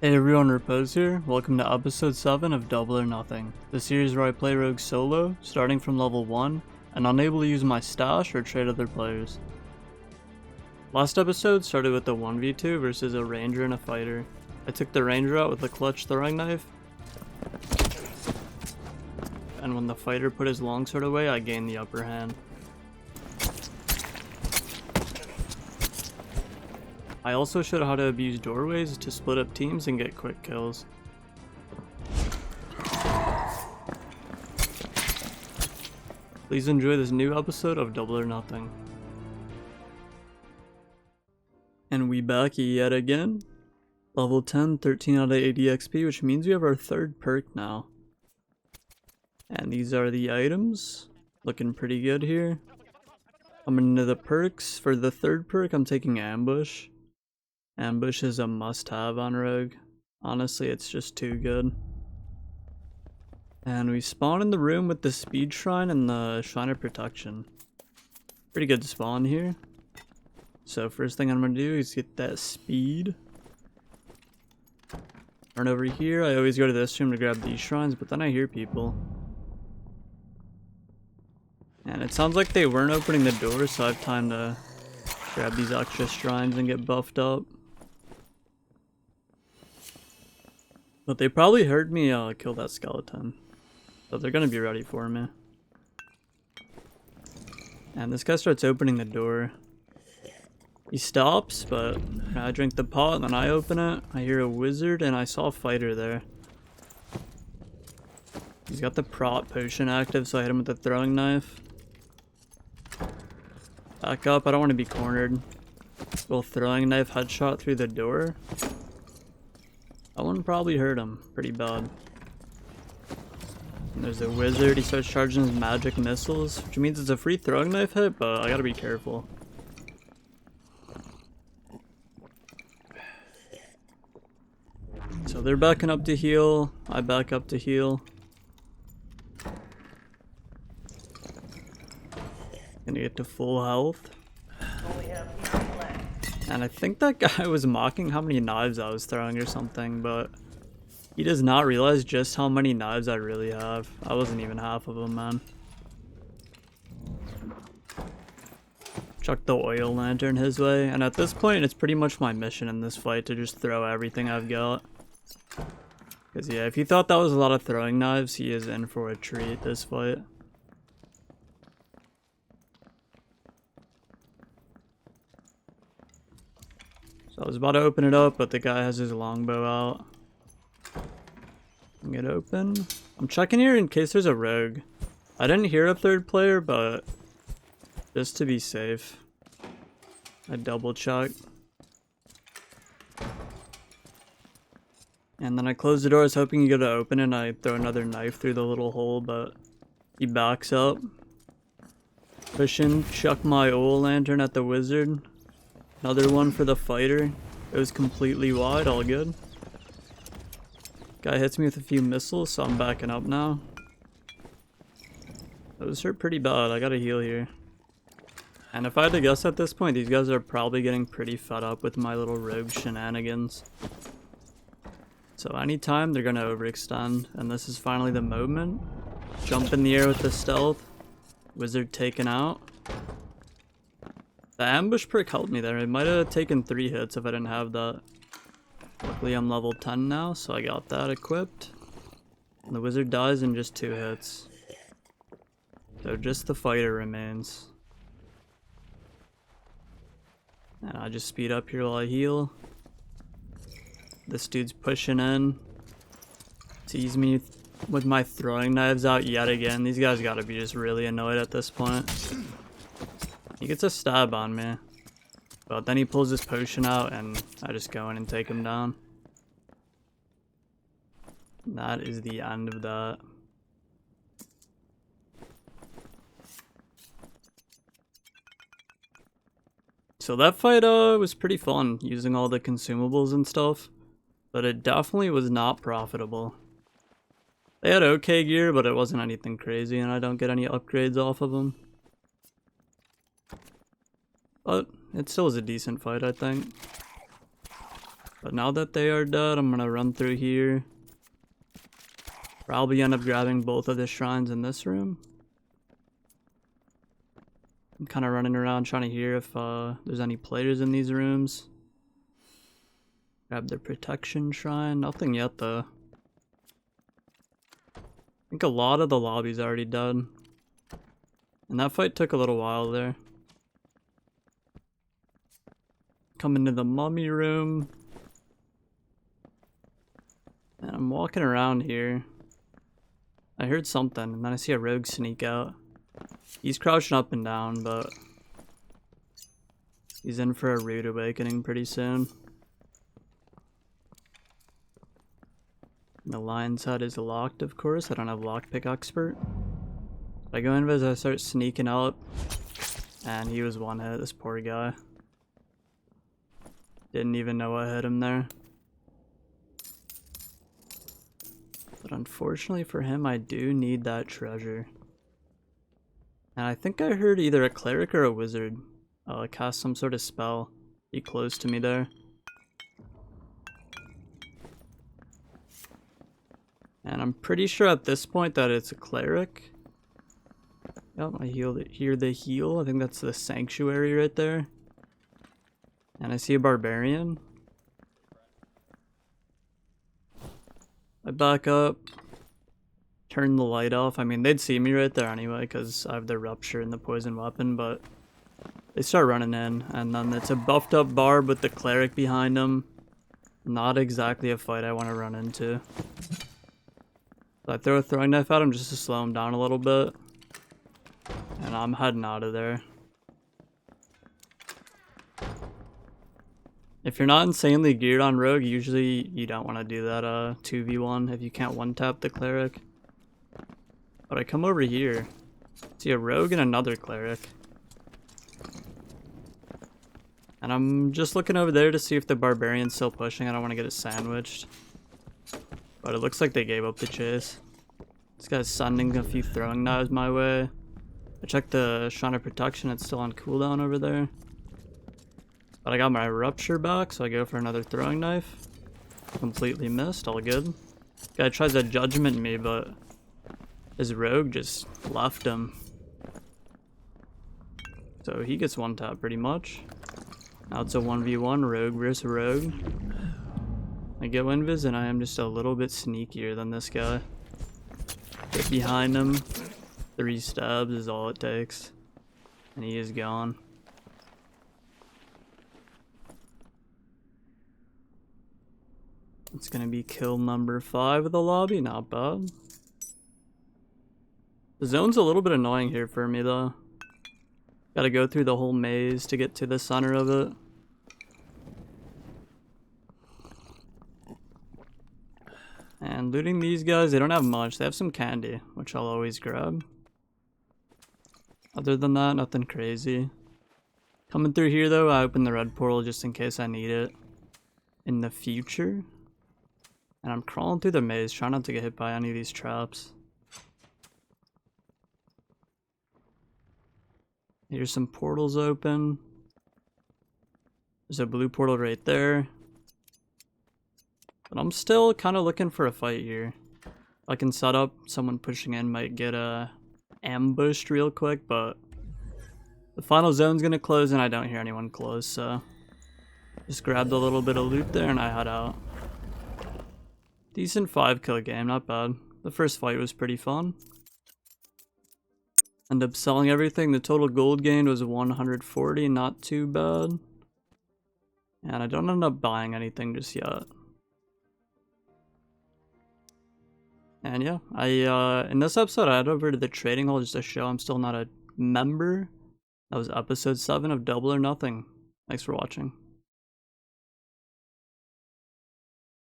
Hey everyone, Repose here. Welcome to episode 7 of Double or Nothing, the series where I play Rogue solo, starting from level 1, and unable to use my stash or trade other players. Last episode started with a 1v2 versus a ranger and a fighter. I took the ranger out with a clutch throwing knife, and when the fighter put his longsword away, I gained the upper hand. I also showed how to abuse doorways to split up teams and get quick kills. Please enjoy this new episode of Double or Nothing. And we back yet again. Level 10, 13 out of 80 XP, which means we have our third perk now. And these are the items. Looking pretty good here. Coming into the perks. For the third perk, I'm taking Ambush. Ambush is a must-have on Rogue. Honestly, it's just too good. And we spawn in the room with the Speed Shrine and the Shrine of Protection. Pretty good spawn here. So first thing I'm going to do is get that speed. Run over here. I always go to this room to grab these shrines, but then I hear people. And it sounds like they weren't opening the door, so I have time to grab these extra shrines and get buffed up. But they probably heard me kill that skeleton. So they're gonna be ready for me. And this guy starts opening the door. He stops, but I drink the pot and then I open it. I hear a wizard and I saw a fighter there. He's got the prot potion active, so I hit him with the throwing knife. Back up, I don't want to be cornered. Little throwing knife headshot through the door. That one probably hurt him pretty bad. And there's a wizard, he starts charging his magic missiles, which means it's a free throwing knife hit, but I gotta be careful. So they're backing up to heal, I back up to heal. Gonna get to full health. And I think that guy was mocking how many knives I was throwing or something, but he does not realize just how many knives I really have. I wasn't even half of them, man. Chuck the oil lantern his way, and at this point it's pretty much my mission in this fight to just throw everything I've got. Because yeah, if you thought that was a lot of throwing knives, he is in for a treat this fight. I was about to open it up, but the guy has his longbow out. Get open. I'm checking here in case there's a rogue. I didn't hear a third player, but just to be safe, I double check. And then I close the door. I was hoping you go to open it, and I throw another knife through the little hole, but he backs up. Push in, chuck my oil lantern at the wizard. Another one for the fighter. It was completely wide, all good. Guy hits me with a few missiles, so I'm backing up now. Those hurt pretty bad, I gotta heal here. And if I had to guess at this point, these guys are probably getting pretty fed up with my little rogue shenanigans. So anytime they're gonna overextend, and this is finally the moment. Jump in the air with the stealth. Wizard taken out. The ambush perk helped me there. It might have taken 3 hits if I didn't have that. Luckily I'm level 10 now, so I got that equipped. And the wizard dies in just 2 hits. So just the fighter remains. And I just speed up here while I heal. This dude's pushing in. Tease me with my throwing knives out yet again. These guys gotta be just really annoyed at this point. He gets a stab on me, but then he pulls his potion out and I just go in and take him down. That is the end of that. So that fight was pretty fun, using all the consumables and stuff, but it definitely was not profitable. They had okay gear, but it wasn't anything crazy, and I don't get any upgrades off of them. But it still is a decent fight, I think. But now that they are dead, I'm gonna run through here. Probably end up grabbing both of the shrines in this room. I'm kind of running around trying to hear if there's any players in these rooms. Grab the protection shrine. Nothing yet though. I think a lot of the lobby's already done. And that fight took a little while there. Come into the mummy room. And I'm walking around here. I heard something, and then I see a rogue sneak out. He's crouching up and down, but he's in for a rude awakening pretty soon. The lion's head is locked, of course. I don't have lockpick expert. I go in as I start sneaking up, and he was one hit, this poor guy. Didn't even know what hit him there. But unfortunately for him, I do need that treasure. And I think I heard either a cleric or a wizard cast some sort of spell. Be close to me there. And I'm pretty sure at this point that it's a cleric. Yep, I hear the heal. I think that's the sanctuary right there. And I see a barbarian. I back up, turn the light off. I mean, they'd see me right there anyway because I have the rupture and the poison weapon, but they start running in, and then it's a buffed up barb with the cleric behind him. Not exactly a fight I want to run into. So I throw a throwing knife at him just to slow him down a little bit, and I'm heading out of there. If you're not insanely geared on rogue, usually you don't want to do that 2v1 if you can't one-tap the cleric. But I come over here, see a rogue and another cleric. And I'm just looking over there to see if the barbarian's still pushing. I don't want to get it sandwiched. But it looks like they gave up the chase. This guy's sending a few throwing knives my way. I checked the Shrine of Protection, it's still on cooldown over there. But I got my rupture back, so I go for another throwing knife. Completely missed, all good. Guy tries to judgment me, but his rogue just left him. So he gets one tap pretty much. Now it's a 1v1, rogue versus rogue. I go invis and I am just a little bit sneakier than this guy. Get behind him. 3 stabs is all it takes. And he is gone. It's gonna be kill number 5 of the lobby, not bad. The zone's a little bit annoying here for me though. Gotta go through the whole maze to get to the center of it. And looting these guys, they don't have much. They have some candy, which I'll always grab. Other than that, nothing crazy. Coming through here though, I open the red portal just in case I need it in the future. And I'm crawling through the maze, trying not to get hit by any of these traps. Here's some portals open. There's a blue portal right there. But I'm still kind of looking for a fight here. I can set up, someone pushing in might get ambushed real quick, but the final zone's gonna close and I don't hear anyone close, so just grabbed a little bit of loot there and I head out. Decent 5-kill game, not bad. The first fight was pretty fun. Ended up selling everything. The total gold gained was 140, not too bad. And I don't end up buying anything just yet. And yeah, in this episode I head over to the trading hall just to show I'm still not a member. That was episode 7 of Double or Nothing. Thanks for watching.